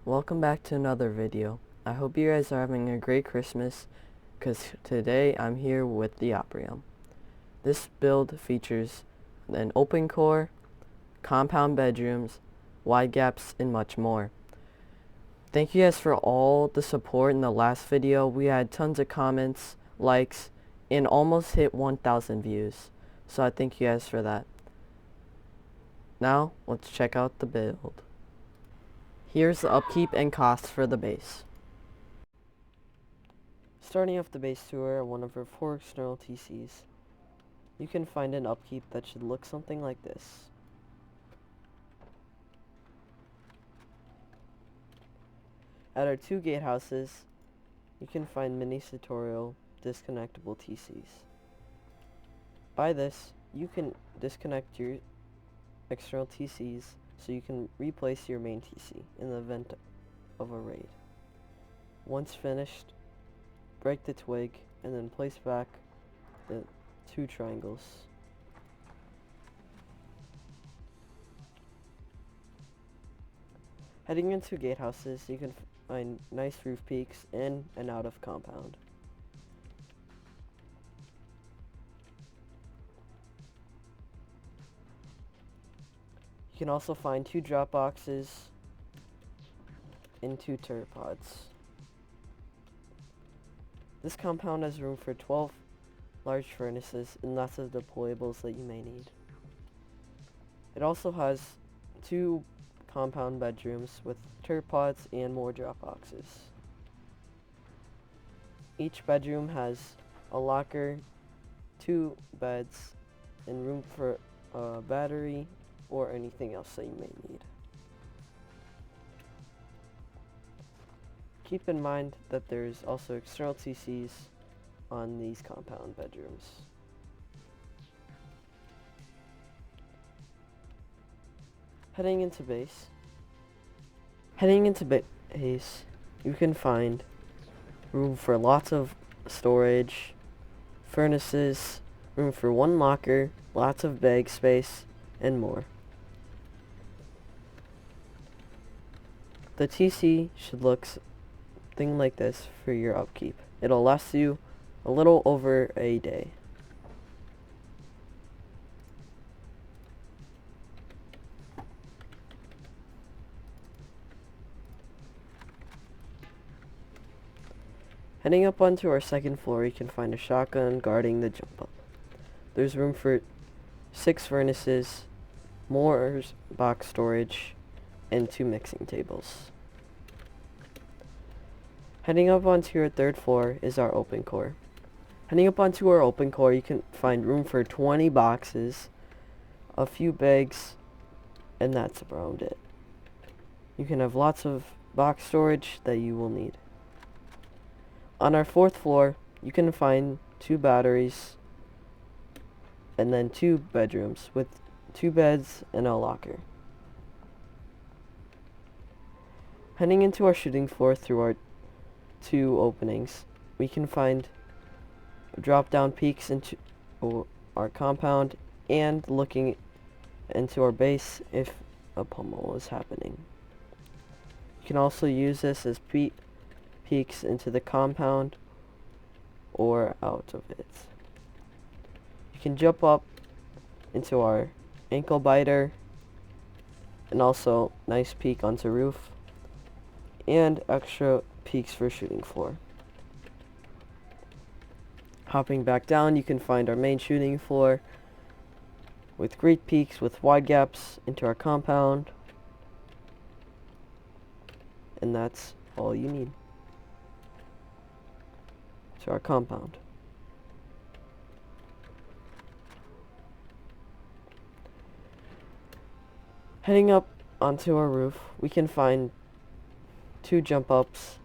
Welcome back to another video. I hope you guys are having a great Christmas, because today I'm here with the Oprium. This build features an open core, compound bedrooms, wide gaps, and much more. Thank you guys for all the support in the last video. We had tons of comments, likes, and almost hit 1,000 views. So I thank you guys for that. Now, let's check out the build. Here's the upkeep and costs for the base. Starting off the base tour at one of our 4 external TCs, you can find an upkeep that should look something like this. At our 2 gatehouses, you can find mini tutorial disconnectable TCs. By this, you can disconnect your external TCs so you can replace your main TC in the event of a raid. Once finished, break the twig and then place back the 2 triangles. Heading into gatehouses, you can find nice roof peaks in and out of compound. You can also find 2 drop boxes and 2 turret pods. This compound has room for 12 large furnaces and lots of deployables that you may need. It also has 2 compound bedrooms with turret pods and more drop boxes. Each bedroom has a locker, 2 beds, and room for a battery or anything else that you may need. Keep in mind that there's also external TCs on these compound bedrooms. Heading into base, you can find room for lots of storage, furnaces, room for 1 locker, lots of bag space, and more. The TC should look something like this for your upkeep. It'll last you a little over a day. Heading up onto our 2nd floor, you can find a shotgun guarding the jump up. There's room for 6 furnaces, more box storage, and 2 mixing tables. Heading up onto your 3rd floor is our open core. Heading up onto our open core, you can find room for 20 boxes, a few bags, and that's around it. You can have lots of box storage that you will need. On our 4th floor, you can find 2 batteries, and then 2 bedrooms with 2 beds and a locker. Heading into our shooting floor through our 2 openings, we can find drop-down peaks into our compound and looking into our base if a pummel is happening. You can also use this as peeks into the compound or out of it. You can jump up into our ankle biter and also nice peek onto roof and extra peaks for shooting floor. Hopping back down, you can find our main shooting floor with great peaks with wide gaps into our compound, and that's all you need to our compound. Heading up onto our roof, we can find 2 jump ups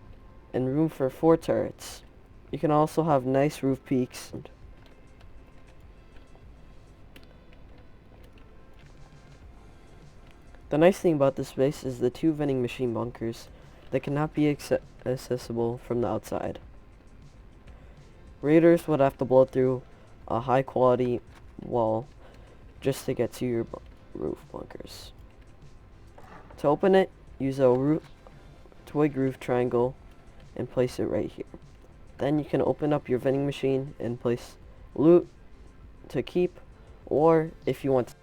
and room for 4 turrets. You can also have nice roof peaks. The nice thing about this base is the 2 vending machine bunkers that cannot be accessible from the outside. Raiders would have to blow through a high quality wall just to get to your roof bunkers. To open it, use a toy groove triangle and place it right here. Then you can open up your vending machine and place loot to keep, or if you want to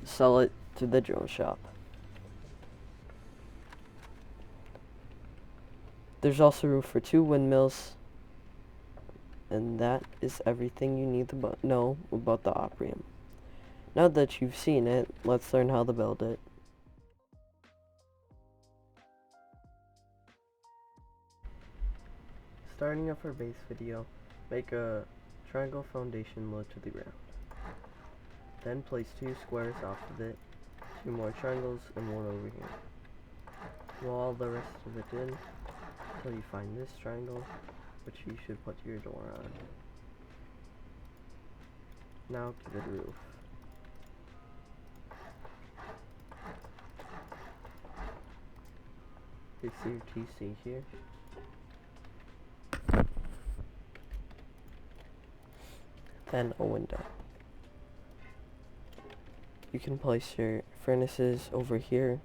sell it to the drone shop. There's also room for 2 windmills, and that is everything you need to know about the Oprium. Now that you've seen it, let's learn how to build it. Starting off our base video, make a triangle foundation low to the ground. Then place 2 squares off of it, 2 more triangles, and 1 over here. Wall the rest of it in until you find this triangle, which you should put your door on. Now give it a roof. Fix your TC here. Then a window. You can place your furnaces over here.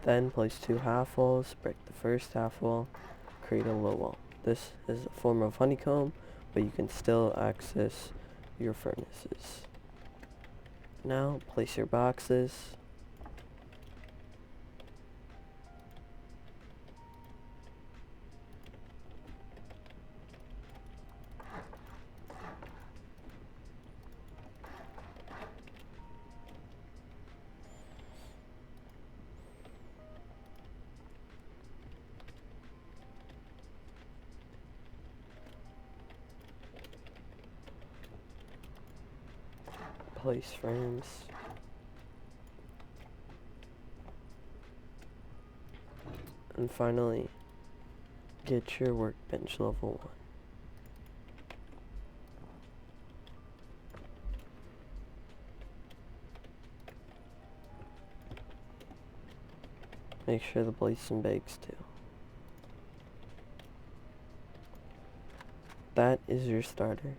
Then place 2 half walls, break the first half wall, create a low wall. This is a form of honeycomb, but you can still access your furnaces. Now place your boxes. Place frames. And finally, get your workbench level 1. Make sure the plates and bags too. That is your starter.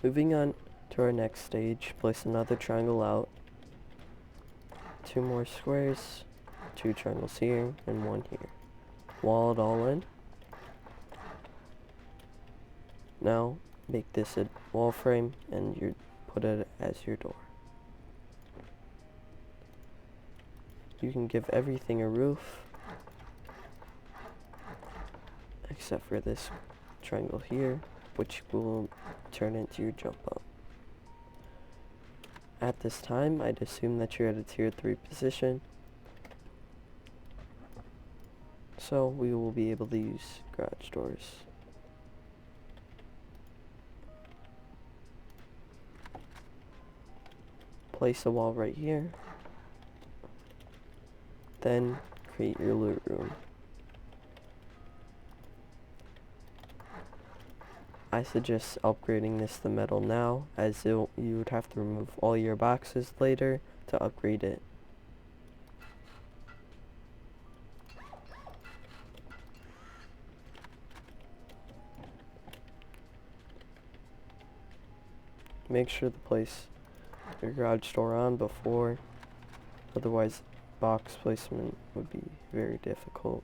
Moving on to our next stage, place another triangle out, 2 more squares, 2 triangles here, and 1 here. Wall it all in. Now make this a wall frame and you put it as your door. You can give everything a roof, except for this triangle here, which will turn into your jump up. At this time, I'd assume that you're at a tier 3 position, so we will be able to use garage doors. Place a wall right here, then create your loot room. I suggest upgrading this to metal now, as you would have to remove all your boxes later to upgrade it. Make sure to place your garage door on before, otherwise box placement would be very difficult.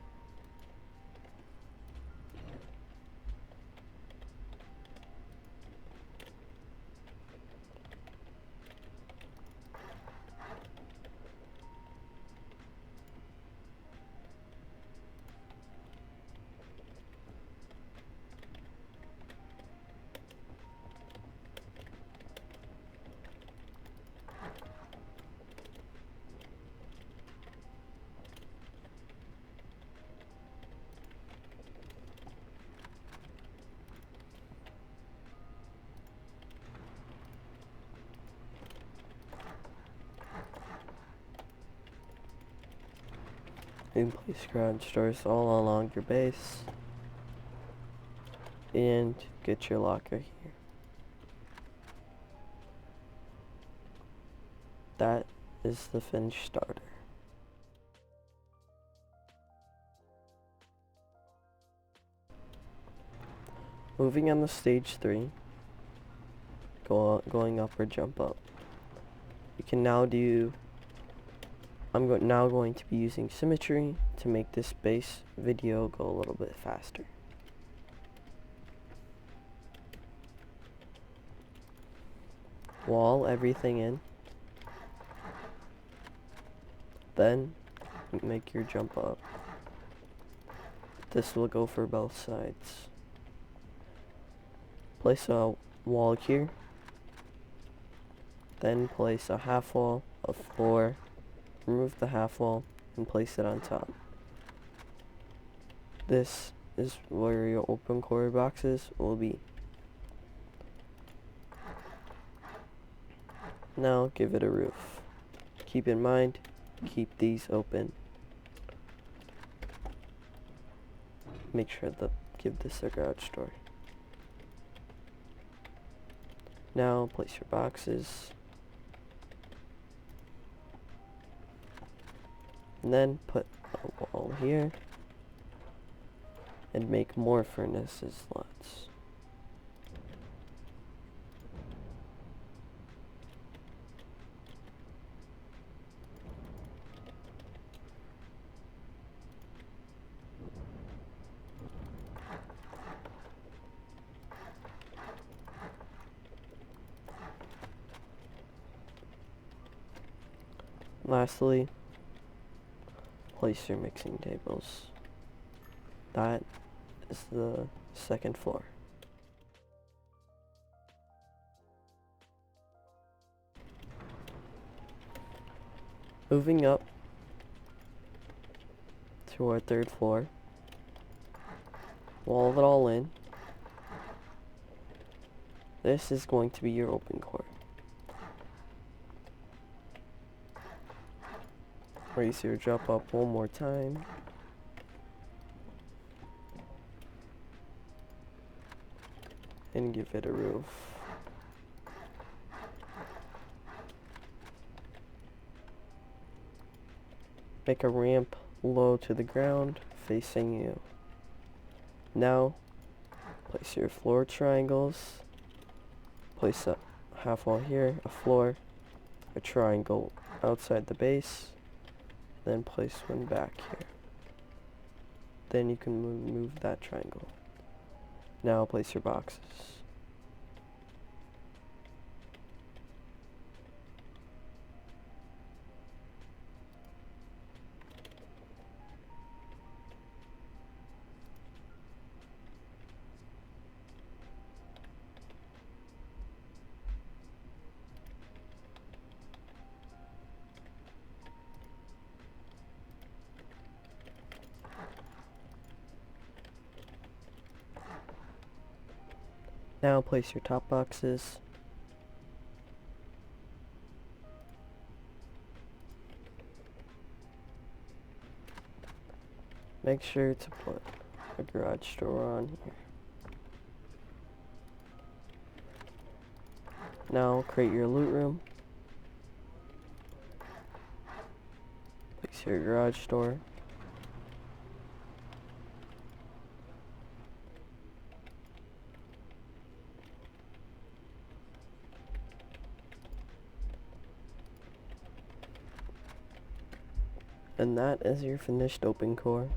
You can place garage doors all along your base and get your locker here. That is the finished starter. Moving on to stage 3, going up or jump up. You can now do, now going to be using symmetry to make this base video go a little bit faster. Wall everything in, then make your jump up. This will go for both sides. Place a wall here, then place a half wall, a floor, remove the half wall, and place it on top. This is where your open core boxes will be. Now give it a roof. Keep in mind, keep these open. Make sure that give this a garage door. Now place your boxes. And then put a wall here. And make more furnaces slots. Lastly, place your mixing tables. That is the second floor. Moving up to our third floor, wall it all in. This is going to be your open core. Raise your jump up one more time. And give it a roof. Make a ramp low to the ground facing you. Now place your floor triangles. Place a half wall here, a floor, a triangle outside the base, then place one back here. Then you can move that triangle. Now place your boxes. Now place your top boxes. Make sure to put a garage door on here. Now create your loot room. Place your garage door. And that is your finished open core.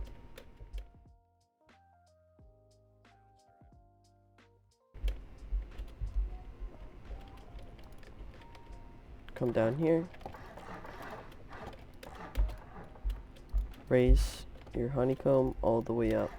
Come down here. Raise your honeycomb all the way up.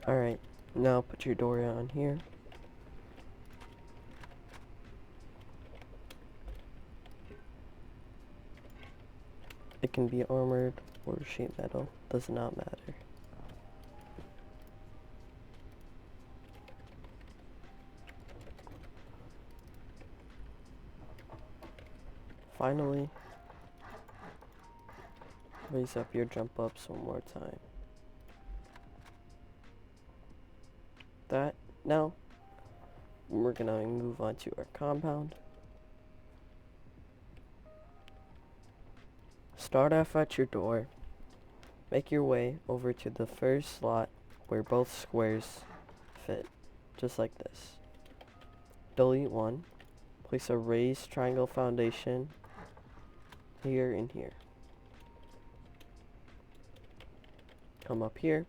Alright, now put your door on here. It can be armored or sheet metal, does not matter. Finally, raise up your jump ups one more time. Now, we're gonna move on to our compound. Start off at your door. Make your way over to the first slot where both squares fit, just like this. Delete one. Place a raised triangle foundation here and here. Come up here.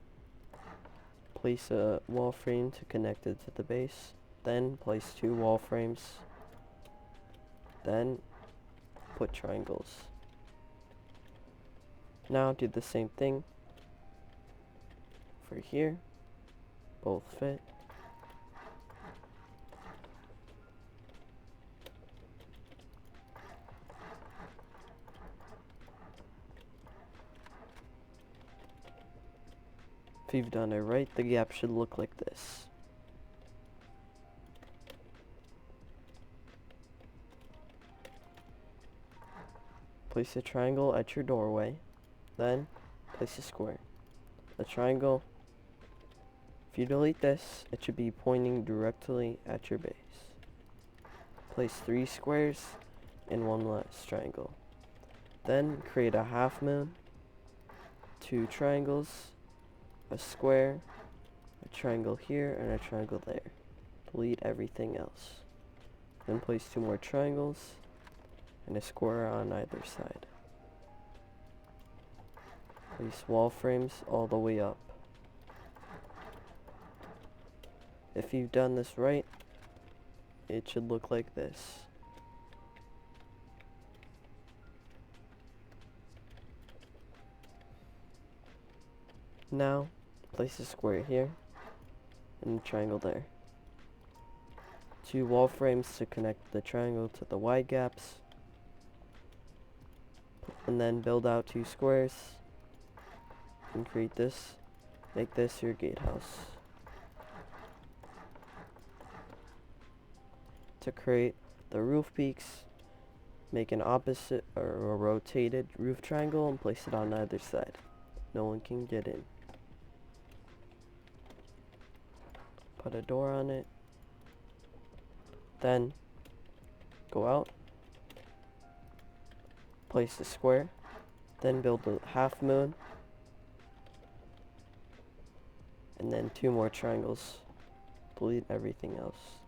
Place a wall frame to connect it to the base. Then place 2 wall frames. Then put triangles. Now do the same thing for here. Both fit. If you've done it right, the gap should look like this. Place a triangle at your doorway, then place a square. The triangle, if you delete this, it should be pointing directly at your base. Place 3 squares and 1 last triangle. Then create a half moon, 2 triangles, a square, a triangle here, and a triangle there. Delete everything else. Then place 2 more triangles and a square on either side. Place wall frames all the way up. If you've done this right, it should look like this. Now, place a square here and a triangle there. 2 wall frames to connect the triangle to the wide gaps. And then build out 2 squares and create this. Make this your gatehouse. To create the roof peaks, make an opposite or a rotated roof triangle and place it on either side. No one can get in. Put a door on it. Then go out. Place a square. Then build a half moon. And then 2 more triangles. Delete everything else.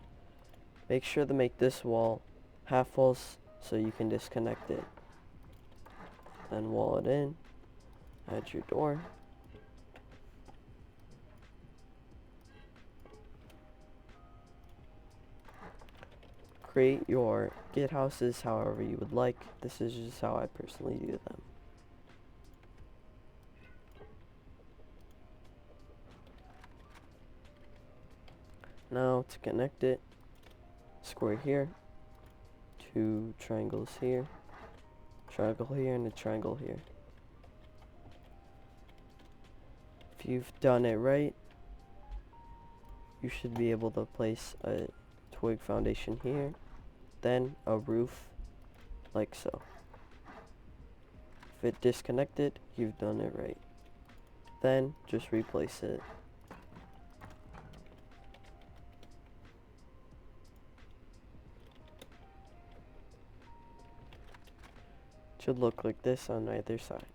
Make sure to make this wall half walls so you can disconnect it. Then wall it in. Add your door. Create your gatehouses however you would like. This is just how I personally do them. Now to connect it, square here, 2 triangles here, triangle here, and a triangle here. If you've done it right, you should be able to place a twig foundation here, then a roof like so. If it disconnected, you've done it right. Then just replace it. Should look like this on either side.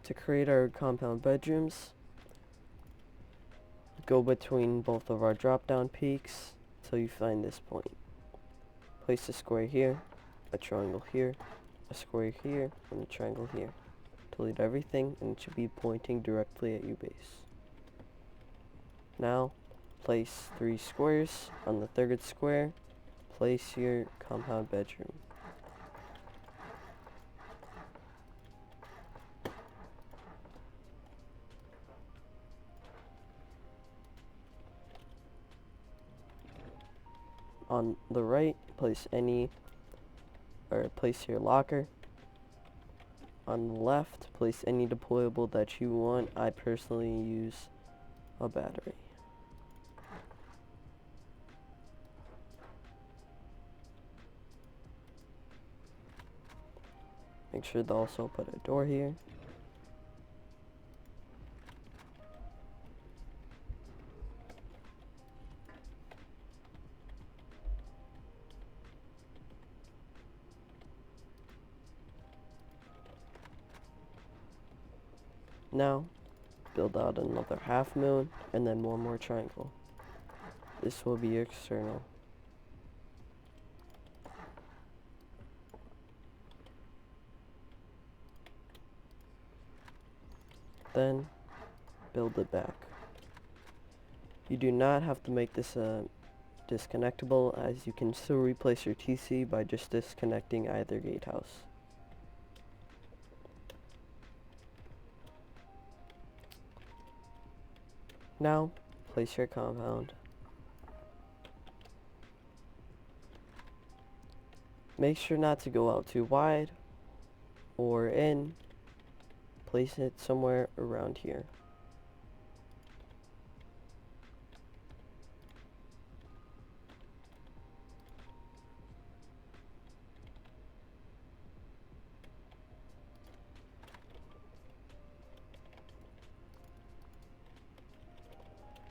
To create our compound bedrooms, go between both of our drop-down peaks till you find this point. Place a square here, a triangle here, a square here, and a triangle here. Delete everything and it should be pointing directly at your base. Now, place 3 squares. On the 3rd square, place your compound bedroom. On the right, place your locker. On the left, place any deployable that you want. I personally use a battery. Make sure to also put a door here. Now, build out another half moon and then one more triangle. This will be external. Then, build it back. You do not have to make this disconnectable, as you can still replace your TC by just disconnecting either gatehouse. Now, place your compound. Make sure not to go out too wide or in. Place it somewhere around here.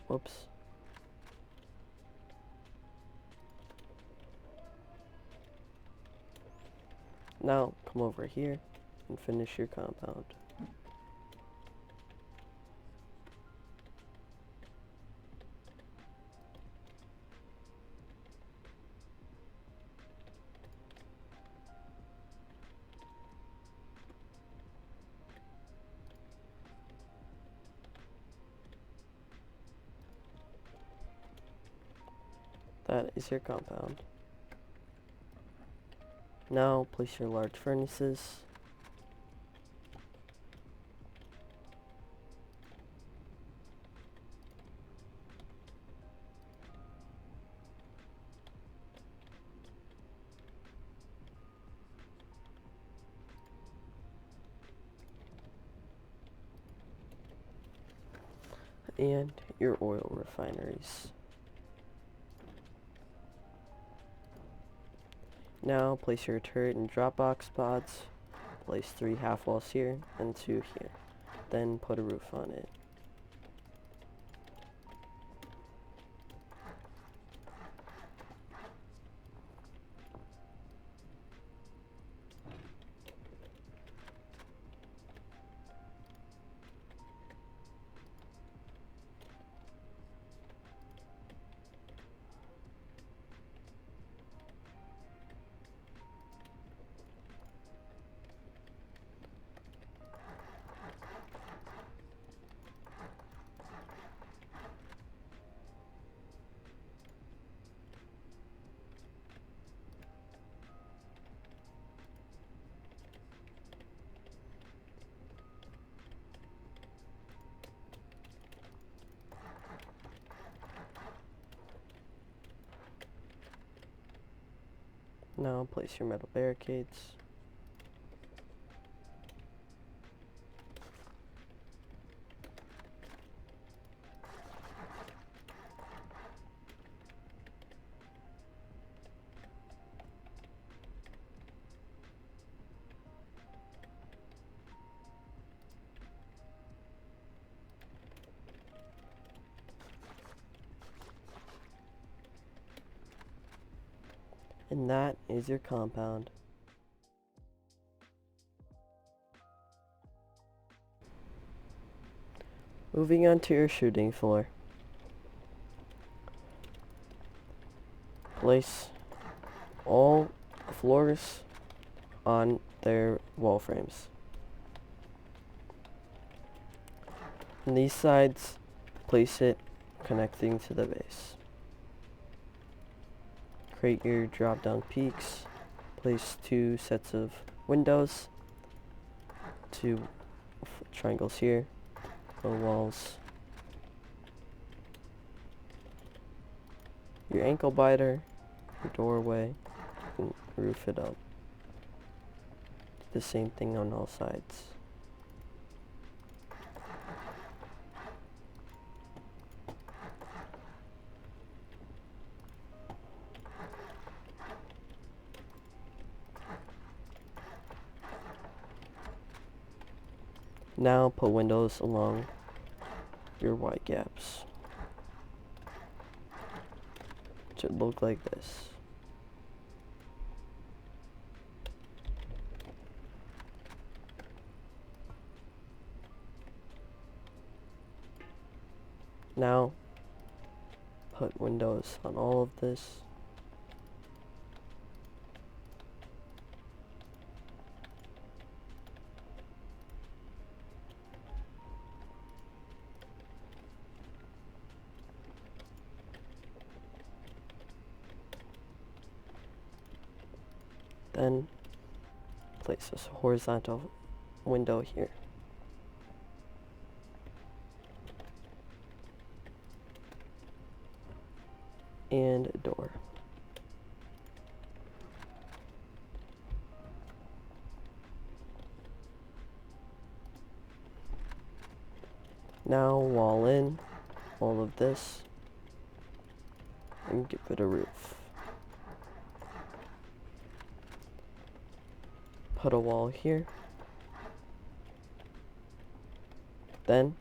Whoops. Now, come over here and finish your compound. That is your compound. Now place your large furnaces. And your oil refineries. Now place your turret and drop box pods. Place 3 half walls here and 2 here. Then put a roof on it. Now place your metal barricades. And that is your compound. Moving on to your shooting floor. Place all floors on their wall frames. On these sides, place it connecting to the base. Create your drop down peaks. Place 2 sets of windows, 2 triangles here, low walls, your ankle biter, your doorway and roof it up. The same thing on all sides. Now put windows along your wide gaps. It should look like this. Now put windows on all of this. Then place this horizontal window here. And a door. Now wall in all of this and give it a roof. Put a wall here. Then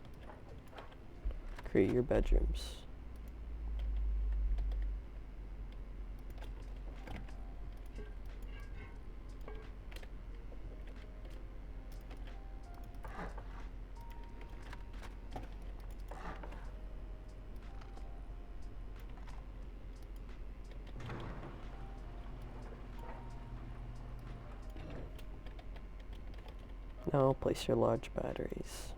create your bedrooms. Now place your large batteries.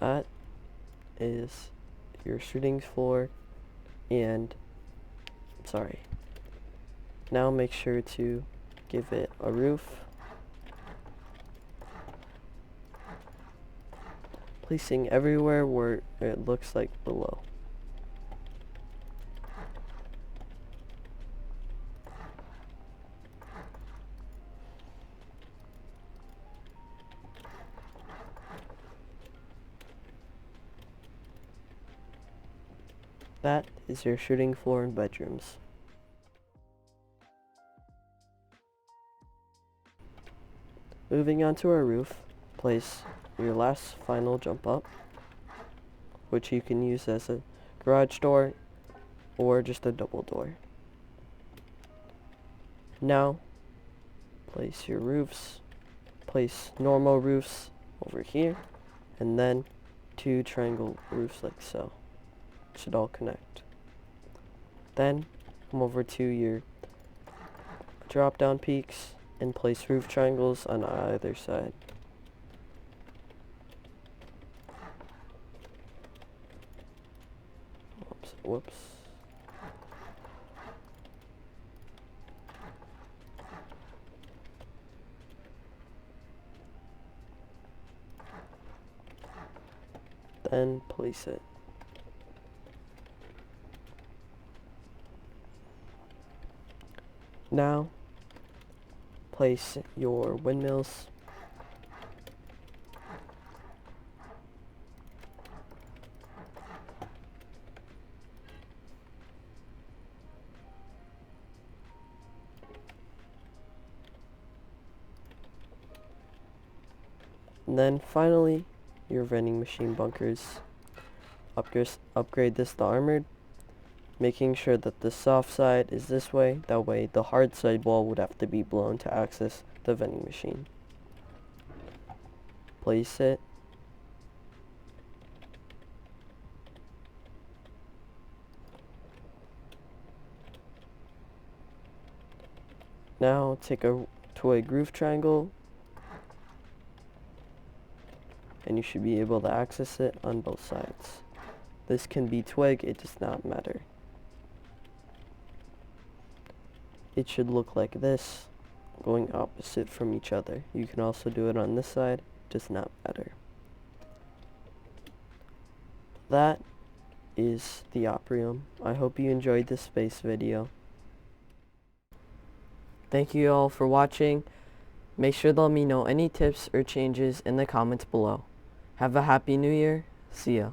That is your shooting floor, and now make sure to give it a roof, placing everywhere where it looks like below. That is your shooting floor and bedrooms. Moving on to our roof, place your last final jump up, which you can use as a garage door or just a double door. Now, place your roofs, place normal roofs over here, and then 2 triangle roofs like so. Should all connect. Then come over to your drop down peaks and place roof triangles on either side. Whoops. Then place it. Now, place your windmills. And then finally, your vending machine bunkers. Upgrade this to armored, making sure that the soft side is this way. That way the hard side wall would have to be blown to access the vending machine. Place it. Now take a twig roof triangle and you should be able to access it on both sides. This can be twig, it does not matter. It should look like this, going opposite from each other. You can also do it on this side does not matter. That is the Oprium. I hope you enjoyed this space video. Thank you all for watching. Make sure to let me know any tips or changes in the comments below. Have a happy new year. See ya.